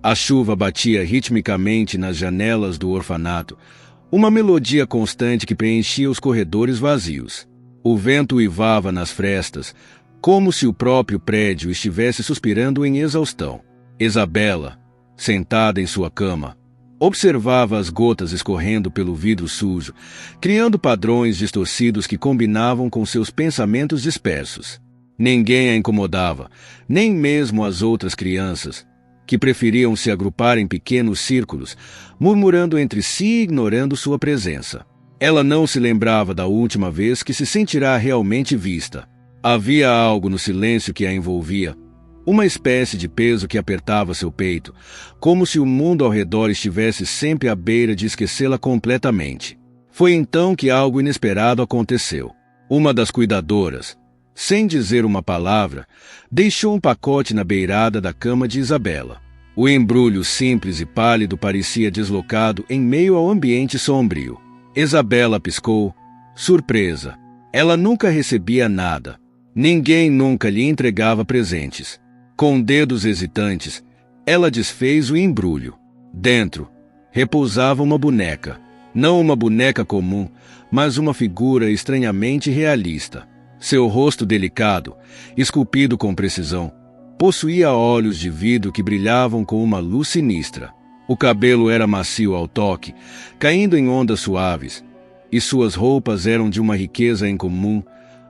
A chuva batia ritmicamente nas janelas do orfanato, uma melodia constante que preenchia os corredores vazios. O vento uivava nas frestas, como se o próprio prédio estivesse suspirando em exaustão. Isabela, sentada em sua cama, observava as gotas escorrendo pelo vidro sujo, criando padrões distorcidos que combinavam com seus pensamentos dispersos. Ninguém a incomodava, nem mesmo as outras crianças, que preferiam se agrupar em pequenos círculos, murmurando entre si e ignorando sua presença. Ela não se lembrava da última vez que se sentirá realmente vista. Havia algo no silêncio que a envolvia, uma espécie de peso que apertava seu peito, como se o mundo ao redor estivesse sempre à beira de esquecê-la completamente. Foi então que algo inesperado aconteceu. Uma das cuidadoras, sem dizer uma palavra, deixou um pacote na beirada da cama de Isabela. O embrulho simples e pálido parecia deslocado em meio ao ambiente sombrio. Isabela piscou, surpresa. Ela nunca recebia nada. Ninguém nunca lhe entregava presentes. Com dedos hesitantes, ela desfez o embrulho. Dentro, repousava uma boneca. Não uma boneca comum, mas uma figura estranhamente realista. Seu rosto delicado, esculpido com precisão, possuía olhos de vidro que brilhavam com uma luz sinistra. O cabelo era macio ao toque, caindo em ondas suaves, e suas roupas eram de uma riqueza incomum,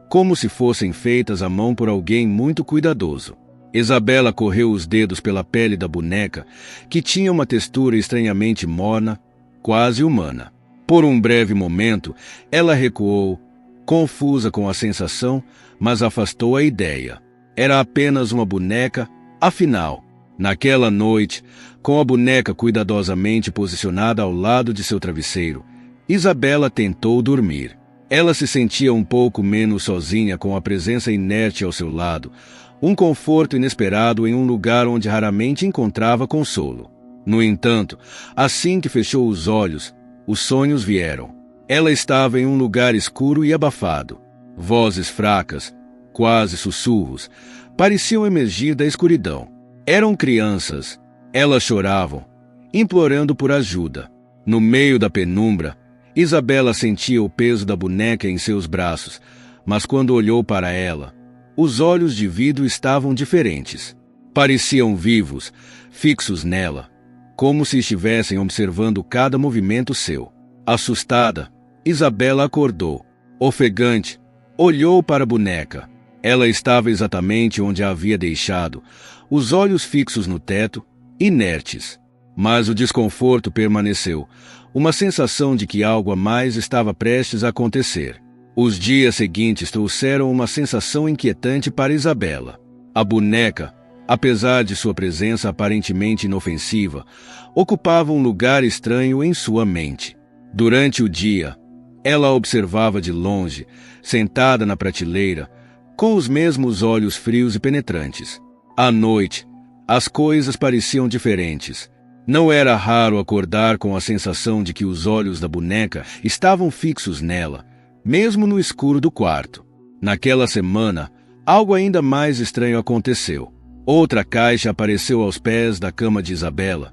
como se fossem feitas à mão por alguém muito cuidadoso. Isabela correu os dedos pela pele da boneca, que tinha uma textura estranhamente morna, quase humana. Por um breve momento, ela recuou, confusa com a sensação, mas afastou a ideia. Era apenas uma boneca, afinal. Naquela noite, com a boneca cuidadosamente posicionada ao lado de seu travesseiro, Isabela tentou dormir. Ela se sentia um pouco menos sozinha com a presença inerte ao seu lado, um conforto inesperado em um lugar onde raramente encontrava consolo. No entanto, assim que fechou os olhos, os sonhos vieram. Ela estava em um lugar escuro e abafado. Vozes fracas, quase sussurros, pareciam emergir da escuridão. Eram crianças. Elas choravam, implorando por ajuda. No meio da penumbra, Isabela sentia o peso da boneca em seus braços, mas quando olhou para ela, os olhos de vidro estavam diferentes. Pareciam vivos, fixos nela, como se estivessem observando cada movimento seu. Assustada, Isabela acordou. Ofegante, olhou para a boneca. Ela estava exatamente onde a havia deixado, os olhos fixos no teto, inertes. Mas o desconforto permaneceu, uma sensação de que algo a mais estava prestes a acontecer. Os dias seguintes trouxeram uma sensação inquietante para Isabela. A boneca, apesar de sua presença aparentemente inofensiva, ocupava um lugar estranho em sua mente. Durante o dia, ela a observava de longe, sentada na prateleira, com os mesmos olhos frios e penetrantes. À noite, as coisas pareciam diferentes. Não era raro acordar com a sensação de que os olhos da boneca estavam fixos nela, mesmo no escuro do quarto. Naquela semana, algo ainda mais estranho aconteceu. Outra caixa apareceu aos pés da cama de Isabela,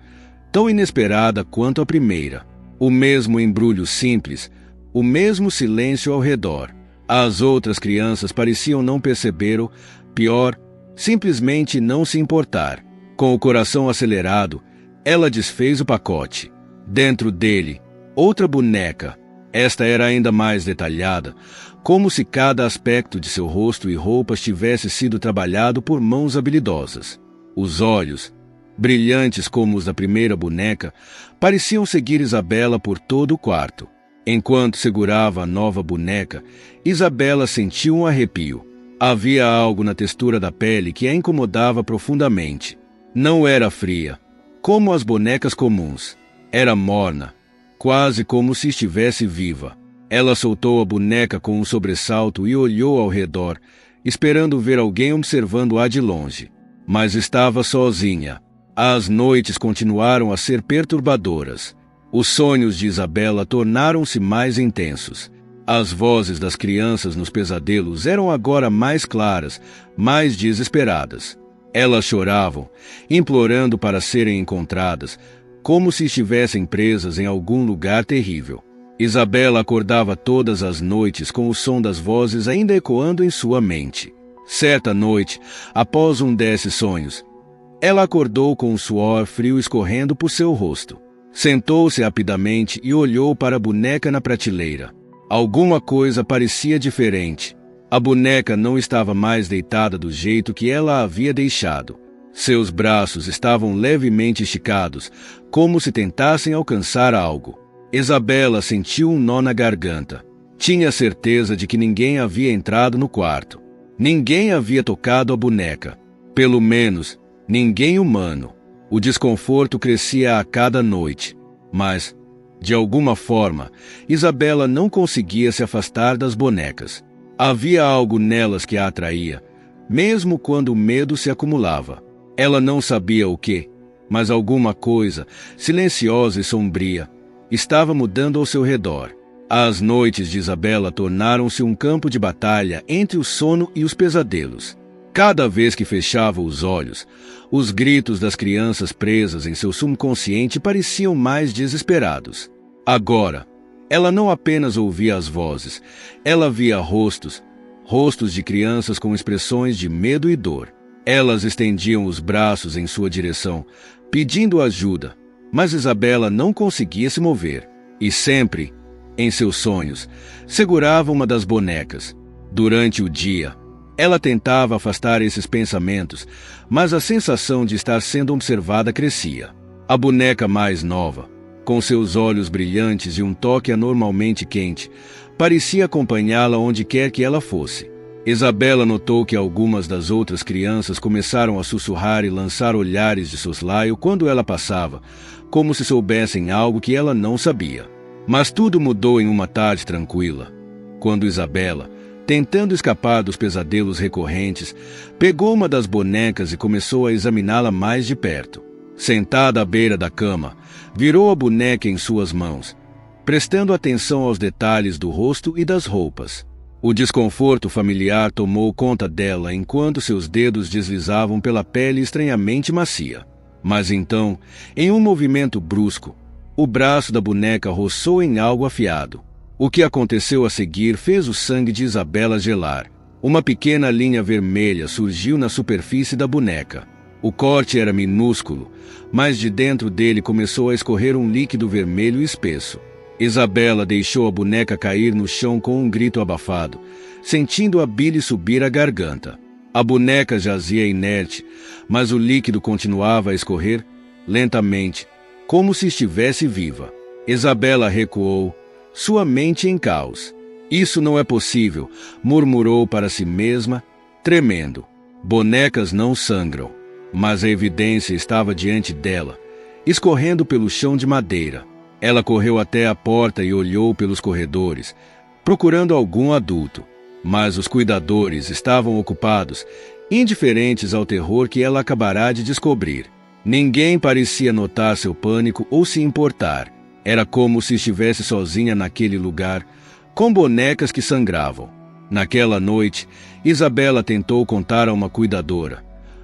tão inesperada quanto a primeira. O mesmo embrulho simples, o mesmo silêncio ao redor. As outras crianças pareciam não perceber ou, pior, simplesmente não se importar. Com o coração acelerado, ela desfez o pacote. Dentro dele, outra boneca. Esta era ainda mais detalhada, como se cada aspecto de seu rosto e roupas tivesse sido trabalhado por mãos habilidosas. Os olhos, brilhantes como os da primeira boneca, pareciam seguir Isabela por todo o quarto. Enquanto segurava a nova boneca, Isabela sentiu um arrepio. Havia algo na textura da pele que a incomodava profundamente. Não era fria, como as bonecas comuns. Era morna, quase como se estivesse viva. Ela soltou a boneca com um sobressalto e olhou ao redor, esperando ver alguém observando-a de longe. Mas estava sozinha. As noites continuaram a ser perturbadoras. Os sonhos de Isabela tornaram-se mais intensos. As vozes das crianças nos pesadelos eram agora mais claras, mais desesperadas. Elas choravam, implorando para serem encontradas, como se estivessem presas em algum lugar terrível. Isabela acordava todas as noites com o som das vozes ainda ecoando em sua mente. Certa noite, após um desses sonhos, ela acordou com o suor frio escorrendo por seu rosto. Sentou-se rapidamente e olhou para a boneca na prateleira. Alguma coisa parecia diferente. A boneca não estava mais deitada do jeito que ela a havia deixado. Seus braços estavam levemente esticados, como se tentassem alcançar algo. Isabela sentiu um nó na garganta. Tinha certeza de que ninguém havia entrado no quarto. Ninguém havia tocado a boneca. Pelo menos, ninguém humano. O desconforto crescia a cada noite. Mas, de alguma forma, Isabela não conseguia se afastar das bonecas. Havia algo nelas que a atraía, mesmo quando o medo se acumulava. Ela não sabia o que, mas alguma coisa, silenciosa e sombria, estava mudando ao seu redor. As noites de Isabela tornaram-se um campo de batalha entre o sono e os pesadelos. Cada vez que fechava os olhos, os gritos das crianças presas em seu subconsciente pareciam mais desesperados. Agora, ela não apenas ouvia as vozes, ela via rostos de crianças com expressões de medo e dor. Elas estendiam os braços em sua direção, pedindo ajuda, mas Isabela não conseguia se mover. E sempre, em seus sonhos, segurava uma das bonecas. Durante o dia, ela tentava afastar esses pensamentos, mas a sensação de estar sendo observada crescia. A boneca mais nova, com seus olhos brilhantes e um toque anormalmente quente, parecia acompanhá-la onde quer que ela fosse. Isabela notou que algumas das outras crianças começaram a sussurrar e lançar olhares de soslaio quando ela passava, como se soubessem algo que ela não sabia. Mas tudo mudou em uma tarde tranquila, quando Isabela, tentando escapar dos pesadelos recorrentes, pegou uma das bonecas e começou a examiná-la mais de perto. Sentada à beira da cama, virou a boneca em suas mãos, prestando atenção aos detalhes do rosto e das roupas. O desconforto familiar tomou conta dela enquanto seus dedos deslizavam pela pele estranhamente macia. Mas então, em um movimento brusco, o braço da boneca roçou em algo afiado. O que aconteceu a seguir fez o sangue de Isabela gelar. Uma pequena linha vermelha surgiu na superfície da boneca. O corte era minúsculo, mas de dentro dele começou a escorrer um líquido vermelho espesso. Isabela deixou a boneca cair no chão com um grito abafado, sentindo a bile subir à garganta. A boneca jazia inerte, mas o líquido continuava a escorrer lentamente, como se estivesse viva. Isabela recuou, sua mente em caos. Isso não é possível, murmurou para si mesma, tremendo. Bonecas não sangram. Mas a evidência estava diante dela, escorrendo pelo chão de madeira. Ela correu até a porta e olhou pelos corredores, procurando algum adulto. Mas os cuidadores estavam ocupados, indiferentes ao terror que ela acabará de descobrir. Ninguém parecia notar seu pânico ou se importar. Era como se estivesse sozinha naquele lugar, com bonecas que sangravam. Naquela noite, Isabela tentou contar a uma cuidadora,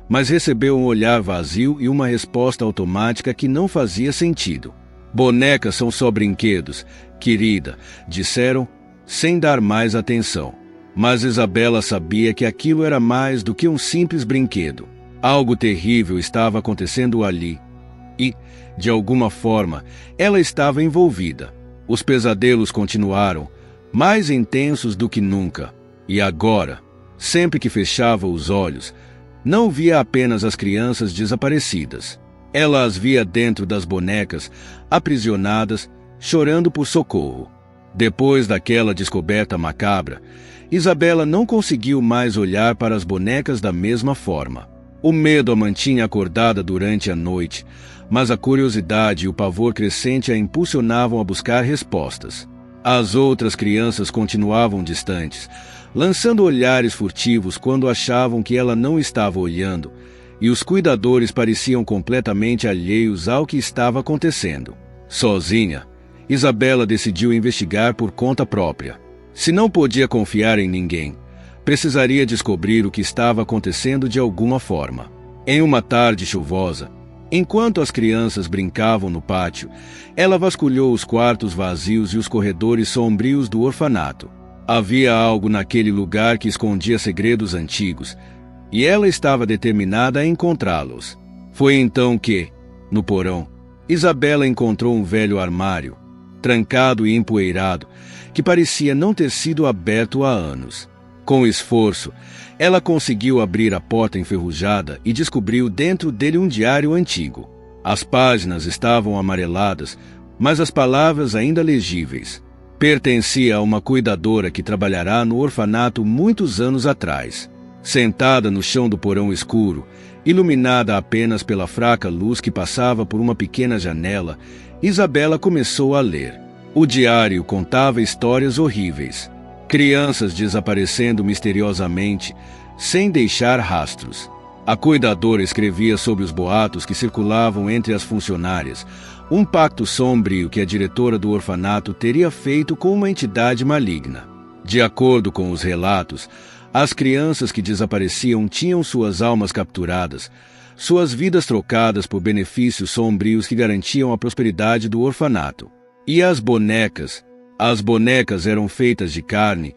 mas recebeu um olhar vazio e uma resposta automática que não fazia sentido. Bonecas são só brinquedos, querida, disseram, sem dar mais atenção. Mas Isabela sabia que aquilo era mais do que um simples brinquedo. Algo terrível estava acontecendo ali. E, de alguma forma, ela estava envolvida. Os pesadelos continuaram, mais intensos do que nunca. E agora, sempre que fechava os olhos, não via apenas as crianças desaparecidas. Ela as via dentro das bonecas, aprisionadas, chorando por socorro. Depois daquela descoberta macabra, Isabela não conseguiu mais olhar para as bonecas da mesma forma. O medo a mantinha acordada durante a noite, mas a curiosidade e o pavor crescente a impulsionavam a buscar respostas. As outras crianças continuavam distantes, lançando olhares furtivos quando achavam que ela não estava olhando, e os cuidadores pareciam completamente alheios ao que estava acontecendo. Sozinha, Isabela decidiu investigar por conta própria. Se não podia confiar em ninguém, precisaria descobrir o que estava acontecendo de alguma forma. Em uma tarde chuvosa, enquanto as crianças brincavam no pátio, ela vasculhou os quartos vazios e os corredores sombrios do orfanato. Havia algo naquele lugar que escondia segredos antigos, e ela estava determinada a encontrá-los. Foi então que, no porão, Isabela encontrou um velho armário, trancado e empoeirado, que parecia não ter sido aberto há anos. Com esforço, ela conseguiu abrir a porta enferrujada e descobriu dentro dele um diário antigo. As páginas estavam amareladas, mas as palavras ainda legíveis. Pertencia a uma cuidadora que trabalhará no orfanato muitos anos atrás. Sentada no chão do porão escuro, iluminada apenas pela fraca luz que passava por uma pequena janela, Isabela começou a ler. O diário contava histórias horríveis. Crianças desaparecendo misteriosamente, sem deixar rastros. A cuidadora escrevia sobre os boatos que circulavam entre as funcionárias, um pacto sombrio que a diretora do orfanato teria feito com uma entidade maligna. De acordo com os relatos, as crianças que desapareciam tinham suas almas capturadas, suas vidas trocadas por benefícios sombrios que garantiam a prosperidade do orfanato. E as bonecas? As bonecas eram feitas de carne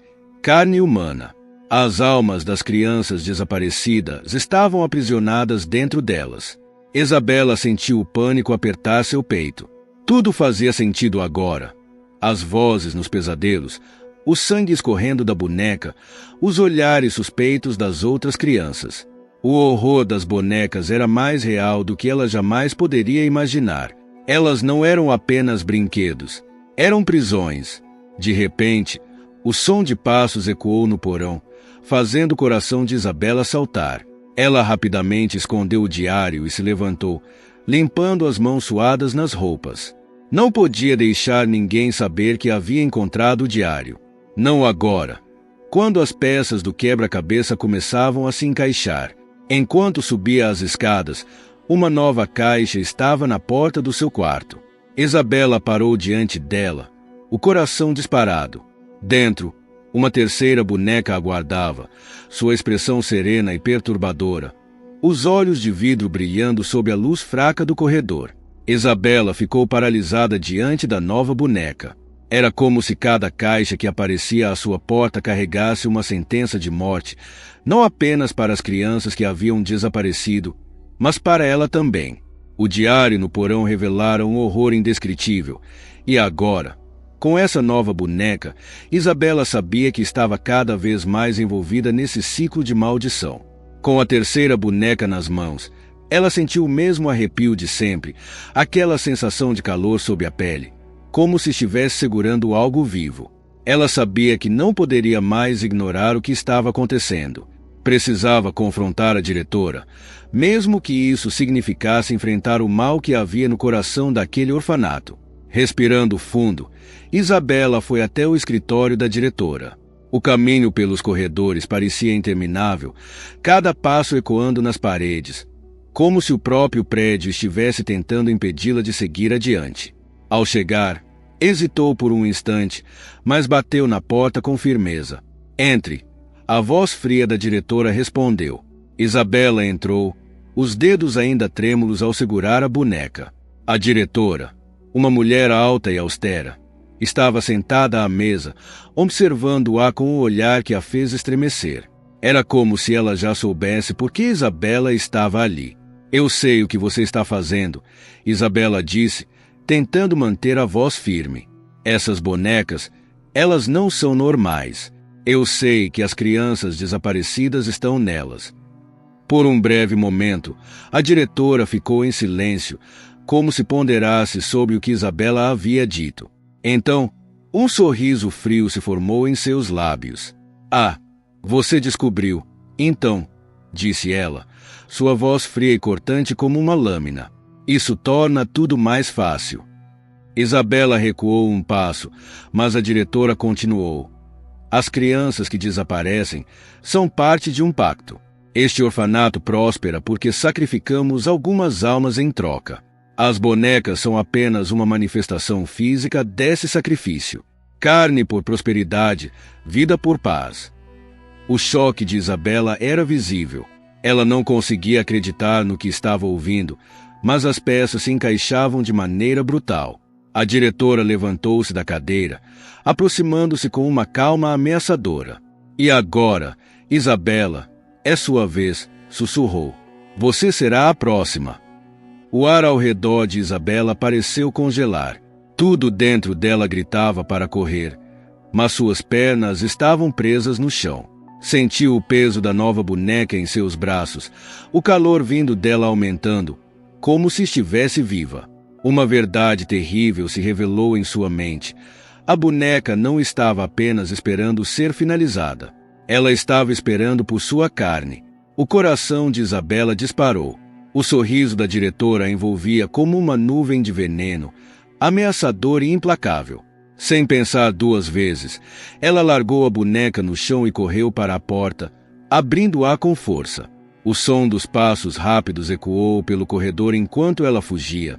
humana. As almas das crianças desaparecidas estavam aprisionadas dentro delas. Isabela sentiu o pânico apertar seu peito. Tudo fazia sentido agora. As vozes nos pesadelos, o sangue escorrendo da boneca, os olhares suspeitos das outras crianças. O horror das bonecas era mais real do que ela jamais poderia imaginar. Elas não eram apenas brinquedos, eram prisões. De repente, o som de passos ecoou no porão, fazendo o coração de Isabela saltar. Ela rapidamente escondeu o diário e se levantou, limpando as mãos suadas nas roupas. Não podia deixar ninguém saber que havia encontrado o diário. Não agora, quando as peças do quebra-cabeça começavam a se encaixar. Enquanto subia as escadas, uma nova caixa estava na porta do seu quarto. Isabela parou diante dela, o coração disparado. Dentro, uma terceira boneca aguardava, sua expressão serena e perturbadora, os olhos de vidro brilhando sob a luz fraca do corredor. Isabela ficou paralisada diante da nova boneca. Era como se cada caixa que aparecia à sua porta carregasse uma sentença de morte, não apenas para as crianças que haviam desaparecido, mas para ela também. O diário no porão revelara um horror indescritível, e agora, com essa nova boneca, Isabela sabia que estava cada vez mais envolvida nesse ciclo de maldição. Com a terceira boneca nas mãos, ela sentiu o mesmo arrepio de sempre, aquela sensação de calor sob a pele, como se estivesse segurando algo vivo. Ela sabia que não poderia mais ignorar o que estava acontecendo. Precisava confrontar a diretora, mesmo que isso significasse enfrentar o mal que havia no coração daquele orfanato. Respirando fundo, Isabela foi até o escritório da diretora. O caminho pelos corredores parecia interminável, cada passo ecoando nas paredes, como se o próprio prédio estivesse tentando impedi-la de seguir adiante. Ao chegar, hesitou por um instante, mas bateu na porta com firmeza. "Entre." A voz fria da diretora respondeu. Isabela entrou, os dedos ainda trêmulos ao segurar a boneca. A diretora, uma mulher alta e austera, estava sentada à mesa, observando-a com um olhar que a fez estremecer. Era como se ela já soubesse por que Isabela estava ali. "Eu sei o que você está fazendo," Isabela disse, tentando manter a voz firme. "Essas bonecas, elas não são normais. Eu sei que as crianças desaparecidas estão nelas." Por um breve momento, a diretora ficou em silêncio, como se ponderasse sobre o que Isabela havia dito. Então, um sorriso frio se formou em seus lábios. "Ah, você descobriu. Então," disse ela, sua voz fria e cortante como uma lâmina. "Isso torna tudo mais fácil." Isabela recuou um passo, mas a diretora continuou. "As crianças que desaparecem são parte de um pacto. Este orfanato próspera porque sacrificamos algumas almas em troca. As bonecas são apenas uma manifestação física desse sacrifício. Carne por prosperidade, vida por paz." O choque de Isabela era visível. Ela não conseguia acreditar no que estava ouvindo, mas as peças se encaixavam de maneira brutal. A diretora levantou-se da cadeira, aproximando-se com uma calma ameaçadora. E agora, Isabela, é sua vez, sussurrou. Você será a próxima. O ar ao redor de Isabela pareceu congelar. Tudo dentro dela gritava para correr, mas suas pernas estavam presas no chão. Sentiu o peso da nova boneca em seus braços, o calor vindo dela aumentando, como se estivesse viva. Uma verdade terrível se revelou em sua mente. A boneca não estava apenas esperando ser finalizada. Ela estava esperando por sua carne. O coração de Isabela disparou. O sorriso da diretora a envolvia como uma nuvem de veneno, ameaçador e implacável. Sem pensar duas vezes, ela largou a boneca no chão e correu para a porta, abrindo-a com força. O som dos passos rápidos ecoou pelo corredor enquanto ela fugia,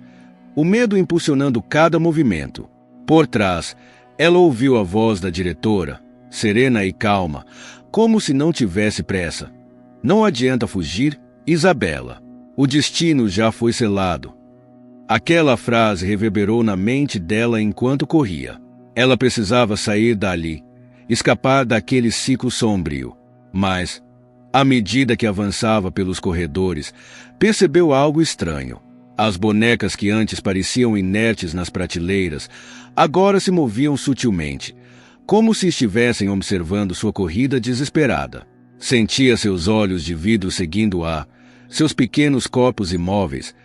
o medo impulsionando cada movimento. Por trás, ela ouviu a voz da diretora, serena e calma, como se não tivesse pressa. Não adianta fugir, Isabela. O destino já foi selado. Aquela frase reverberou na mente dela enquanto corria. Ela precisava sair dali, escapar daquele ciclo sombrio. Mas, à medida que avançava pelos corredores, percebeu algo estranho. As bonecas que antes pareciam inertes nas prateleiras, agora se moviam sutilmente, como se estivessem observando sua corrida desesperada. Sentia seus olhos de vidro seguindo-a, seus pequenos corpos imóveis,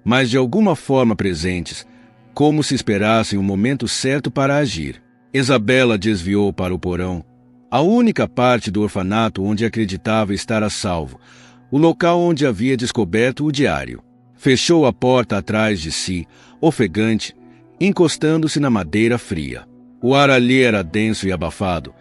mas de alguma forma presentes, como se esperassem o momento certo para agir. Isabela desviou para o porão, a única parte do orfanato onde acreditava estar a salvo, o local onde havia descoberto o diário. Fechou a porta atrás de si, ofegante, encostando-se na madeira fria. O ar ali era denso e abafado,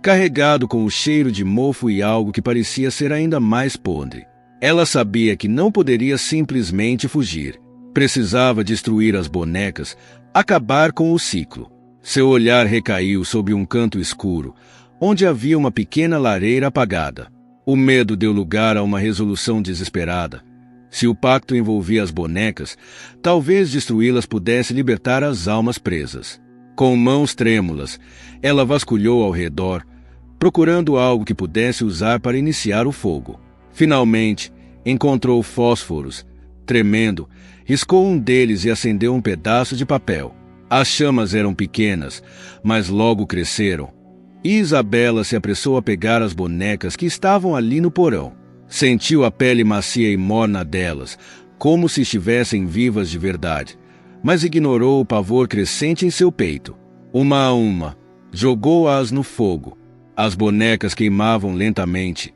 carregado com o cheiro de mofo e algo que parecia ser ainda mais podre. Ela sabia que não poderia simplesmente fugir. Precisava destruir as bonecas, acabar com o ciclo. Seu olhar recaiu sobre um canto escuro, onde havia uma pequena lareira apagada. O medo deu lugar a uma resolução desesperada. Se o pacto envolvia as bonecas, talvez destruí-las pudesse libertar as almas presas. Com mãos trêmulas, ela vasculhou ao redor, procurando algo que pudesse usar para iniciar o fogo. Finalmente, encontrou fósforos. Tremendo, riscou um deles e acendeu um pedaço de papel. As chamas eram pequenas, mas logo cresceram. E Isabela se apressou a pegar as bonecas que estavam ali no porão. Sentiu a pele macia e morna delas, como se estivessem vivas de verdade, mas ignorou o pavor crescente em seu peito. Uma a uma, jogou-as no fogo. As bonecas queimavam lentamente,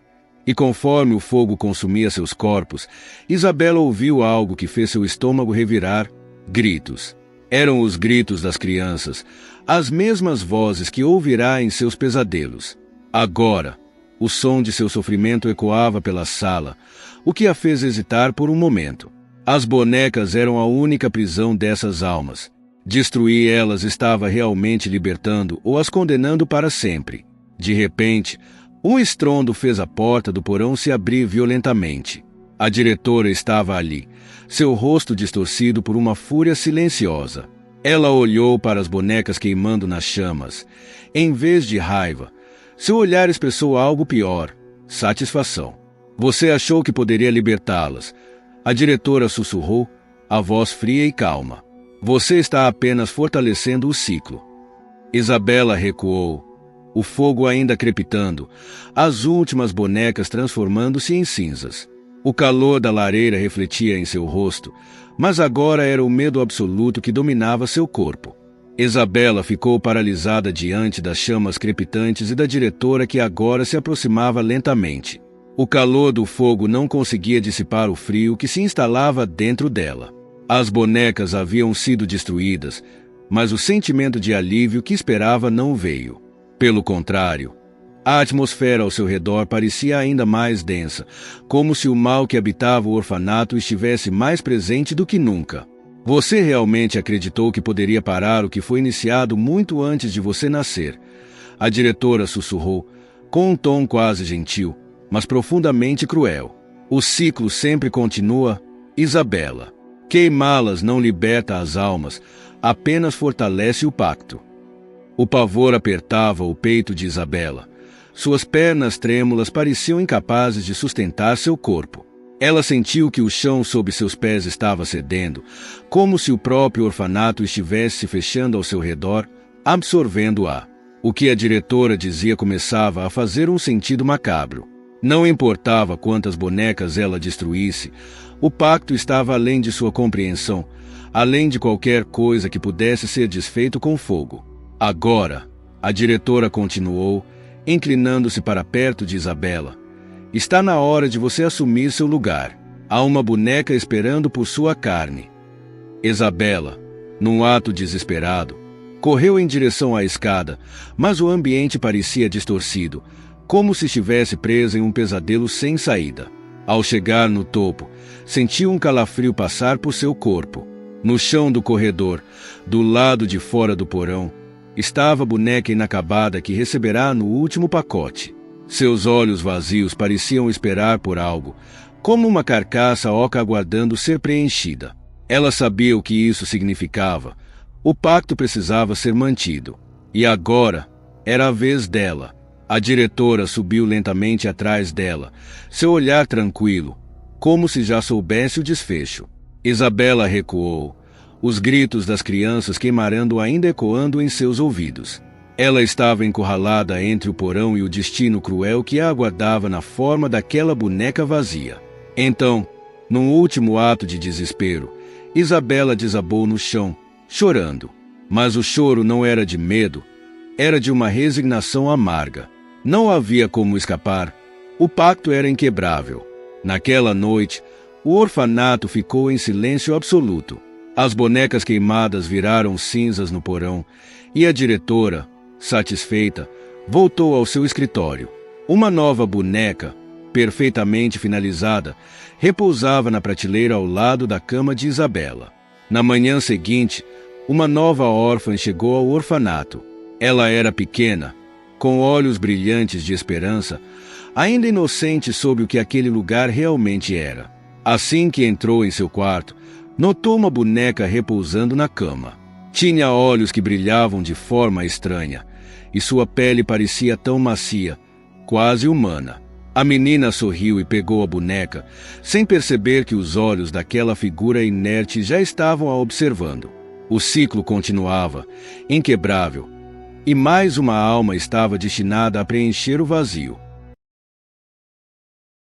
e conforme o fogo consumia seus corpos, Isabela ouviu algo que fez seu estômago revirar: gritos. Eram os gritos das crianças, as mesmas vozes que ouvirá em seus pesadelos. Agora, o som de seu sofrimento ecoava pela sala, o que a fez hesitar por um momento. As bonecas eram a única prisão dessas almas. Destruir elas estava realmente libertando ou as condenando para sempre. De repente, um estrondo fez a porta do porão se abrir violentamente. A diretora estava ali, seu rosto distorcido por uma fúria silenciosa. Ela olhou para as bonecas queimando nas chamas. Em vez de raiva, seu olhar expressou algo pior: satisfação. Você achou que poderia libertá-las. A diretora sussurrou, a voz fria e calma. Você está apenas fortalecendo o ciclo. Isabela recuou, o fogo ainda crepitando, as últimas bonecas transformando-se em cinzas. O calor da lareira refletia em seu rosto, mas agora era o medo absoluto que dominava seu corpo. Isabela ficou paralisada diante das chamas crepitantes e da diretora que agora se aproximava lentamente. O calor do fogo não conseguia dissipar o frio que se instalava dentro dela. As bonecas haviam sido destruídas, mas o sentimento de alívio que esperava não veio. Pelo contrário, a atmosfera ao seu redor parecia ainda mais densa, como se o mal que habitava o orfanato estivesse mais presente do que nunca. Você realmente acreditou que poderia parar o que foi iniciado muito antes de você nascer? A diretora sussurrou, com um tom quase gentil, mas profundamente cruel. O ciclo sempre continua, Isabela. Queimá-las não liberta as almas, apenas fortalece o pacto. O pavor apertava o peito de Isabela. Suas pernas trêmulas pareciam incapazes de sustentar seu corpo. Ela sentiu que o chão sob seus pés estava cedendo, como se o próprio orfanato estivesse se fechando ao seu redor, absorvendo-a. O que a diretora dizia começava a fazer um sentido macabro. Não importava quantas bonecas ela destruísse, o pacto estava além de sua compreensão, além de qualquer coisa que pudesse ser desfeito com fogo. Agora, a diretora continuou, inclinando-se para perto de Isabela. Está na hora de você assumir seu lugar. Há uma boneca esperando por sua carne. Isabela, num ato desesperado, correu em direção à escada, mas o ambiente parecia distorcido, como se estivesse presa em um pesadelo sem saída. Ao chegar no topo, sentiu um calafrio passar por seu corpo. No chão do corredor, do lado de fora do porão, estava a boneca inacabada que receberá no último pacote. Seus olhos vazios pareciam esperar por algo, como uma carcaça oca aguardando ser preenchida. Ela sabia o que isso significava. O pacto precisava ser mantido. E agora era a vez dela. A diretora subiu lentamente atrás dela, seu olhar tranquilo, como se já soubesse o desfecho. Isabela recuou, os gritos das crianças queimarando ainda ecoando em seus ouvidos. Ela estava encurralada entre o porão e o destino cruel que a aguardava na forma daquela boneca vazia. Então, num último ato de desespero, Isabela desabou no chão, chorando. Mas o choro não era de medo, era de uma resignação amarga. Não havia como escapar. O pacto era inquebrável. Naquela noite, o orfanato ficou em silêncio absoluto. As bonecas queimadas viraram cinzas no porão e a diretora, satisfeita, voltou ao seu escritório. Uma nova boneca, perfeitamente finalizada, repousava na prateleira ao lado da cama de Isabela. Na manhã seguinte, uma nova órfã chegou ao orfanato. Ela era pequena, com olhos brilhantes de esperança, ainda inocente sobre o que aquele lugar realmente era. Assim que entrou em seu quarto, notou uma boneca repousando na cama. Tinha olhos que brilhavam de forma estranha, e sua pele parecia tão macia, quase humana. A menina sorriu e pegou a boneca, sem perceber que os olhos daquela figura inerte já estavam a observando. O ciclo continuava, inquebrável, e mais uma alma estava destinada a preencher o vazio.